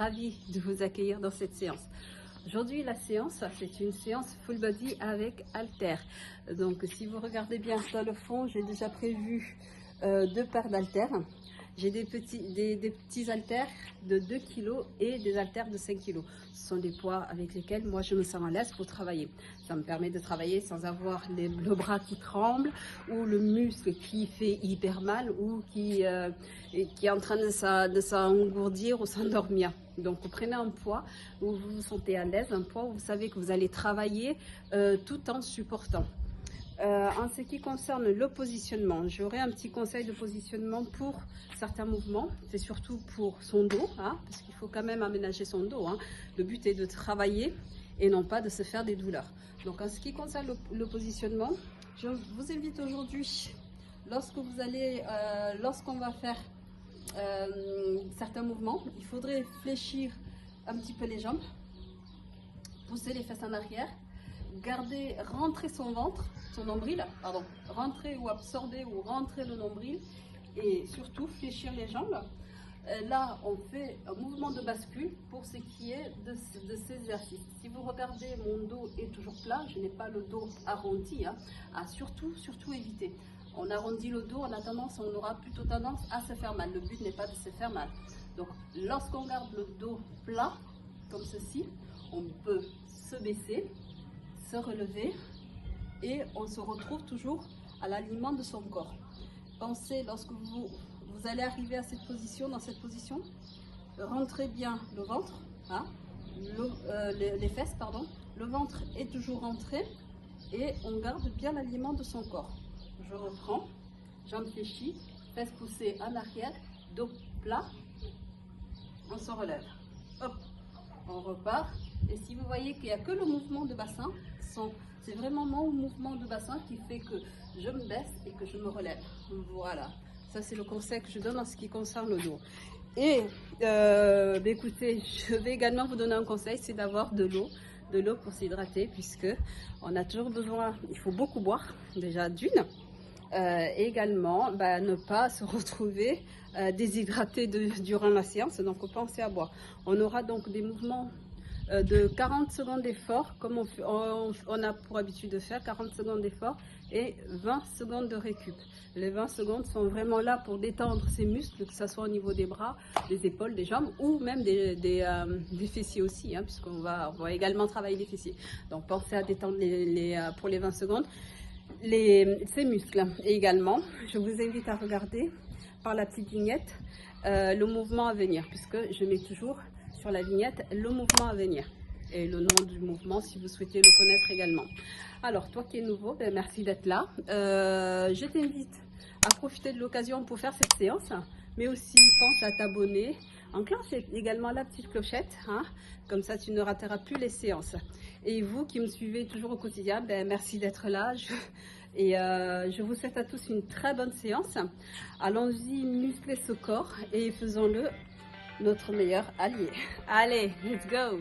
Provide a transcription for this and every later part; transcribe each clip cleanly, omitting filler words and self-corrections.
ravie de vous accueillir dans cette séance. Aujourd'hui, la séance, c'est une séance full body avec haltères. Donc, si vous regardez bien dans le fond, j'ai déjà prévu 2 paires d'haltères. J'ai des petits haltères de 2 kg et des haltères de 5 kg. Ce sont des poids avec lesquels moi je me sens à l'aise pour travailler. Ça me permet de travailler sans avoir le bras qui tremble ou le muscle qui fait hyper mal ou qui est en train de s'engourdir ou s'endormir. Donc vous prenez un poids où vous vous sentez à l'aise, un poids où vous savez que vous allez travailler tout en supportant. En ce qui concerne le positionnement, j'aurai un petit conseil de positionnement pour certains mouvements. C'est surtout pour son dos, hein, parce qu'il faut quand même aménager son dos. Hein. Le but est de travailler et non pas de se faire des douleurs. Donc en ce qui concerne le positionnement, je vous invite aujourd'hui, lorsqu'on va faire certains mouvements, il faudrait fléchir un petit peu les jambes, pousser les fesses en arrière, rentrer son ventre, son nombril, pardon, rentrer ou absorber ou rentrer le nombril et surtout fléchir les jambes. Là, on fait un mouvement de bascule pour ce qui est de ces exercices. Si vous regardez, mon dos est toujours plat, je n'ai pas le dos arrondi, hein, à surtout éviter. On arrondit le dos, on aura plutôt tendance à se faire mal. Le but n'est pas de se faire mal. Donc, lorsqu'on garde le dos plat, comme ceci, on peut se baisser, se relever et on se retrouve toujours à l'alignement de son corps. Pensez, lorsque vous allez arriver à dans cette position, rentrez bien le ventre, hein, les fesses, pardon. Le ventre est toujours rentré et on garde bien l'alignement de son corps. Je reprends, jambes fléchies, fesses poussées en arrière, dos plat, on se relève. Hop, on repart. Et si vous voyez qu'il n'y a que le mouvement de bassin, c'est vraiment mon mouvement de bassin qui fait que je me baisse et que je me relève. Voilà, ça c'est le conseil que je donne en ce qui concerne le dos. Et écoutez, je vais également vous donner un conseil, c'est d'avoir de l'eau pour s'hydrater, puisque on a toujours besoin, il faut beaucoup boire, déjà d'une, et également ne pas se retrouver déshydraté durant la séance, donc pensez à boire. On aura donc des mouvements de 40 secondes d'effort, comme on a pour habitude de faire, 40 secondes d'effort et 20 secondes de récup. Les 20 secondes sont vraiment là pour détendre ces muscles, que ce soit au niveau des bras, des épaules, des jambes ou même des fessiers aussi, hein, puisqu'on va également travailler les fessiers. Donc pensez à détendre pour les 20 secondes ces muscles. Et également, je vous invite à regarder par la petite vignette le mouvement à venir, puisque je mets toujours sur la vignette le mouvement à venir et le nom du mouvement si vous souhaitez le connaître également. Alors toi qui es nouveau, merci d'être là. Je t'invite à profiter de l'occasion pour faire cette séance, mais aussi pense à t'abonner, enclenche également la petite clochette, hein, comme ça tu ne rateras plus les séances. Et vous qui me suivez toujours au quotidien, merci d'être là. Je vous souhaite à tous une très bonne séance. Allons-y muscler ce corps et faisons-le notre meilleur allié. Allez, let's go!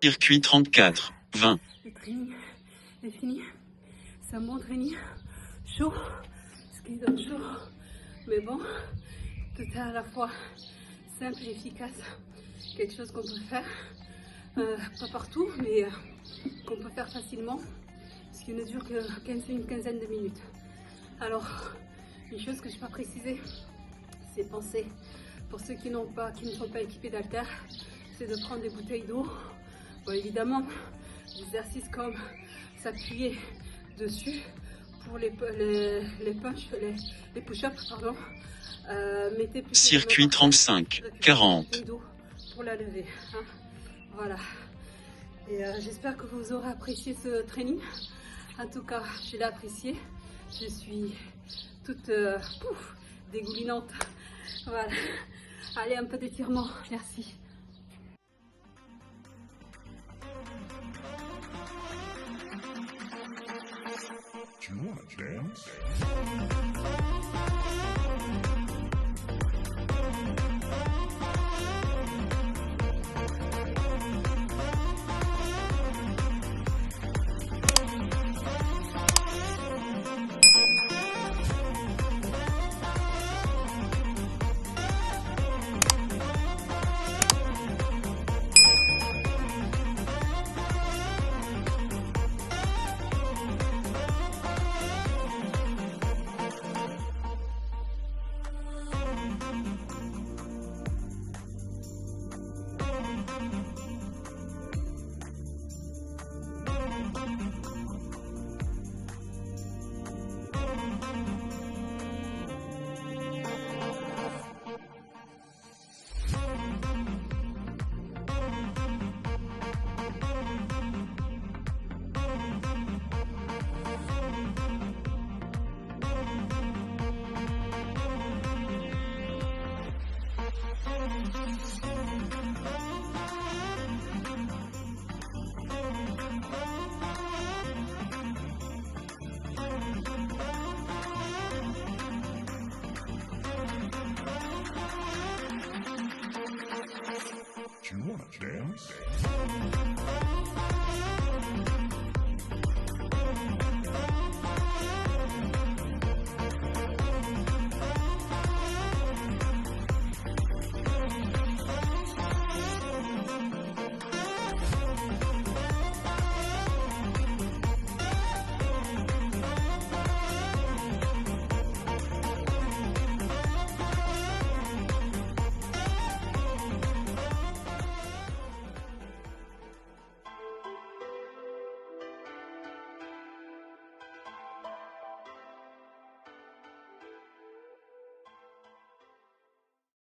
Circuit 34, 20. Le training est fini. C'est un bon training. Chaud. Ce qui donne chaud. Mais bon, tout est à la fois simple et efficace. Quelque chose qu'on peut faire. Pas partout, mais qu'on peut faire facilement. Ce qui ne dure que une quinzaine de minutes. Alors, une chose que je n'ai pas précisé, c'est penser. Pour ceux qui ne sont pas équipés d'haltères, c'est de prendre des bouteilles d'eau. Bon, évidemment, des exercices comme s'appuyer dessus pour les push-ups, pardon. Mettez plutôt Circuit 35, 40. d'eau pour la lever. Hein. Voilà. Et j'espère que vous aurez apprécié ce training. En tout cas, je l'ai apprécié. Je suis toute dégoulinante. Voilà. Allez, un peu d'étirement. Merci. Do you want to dance?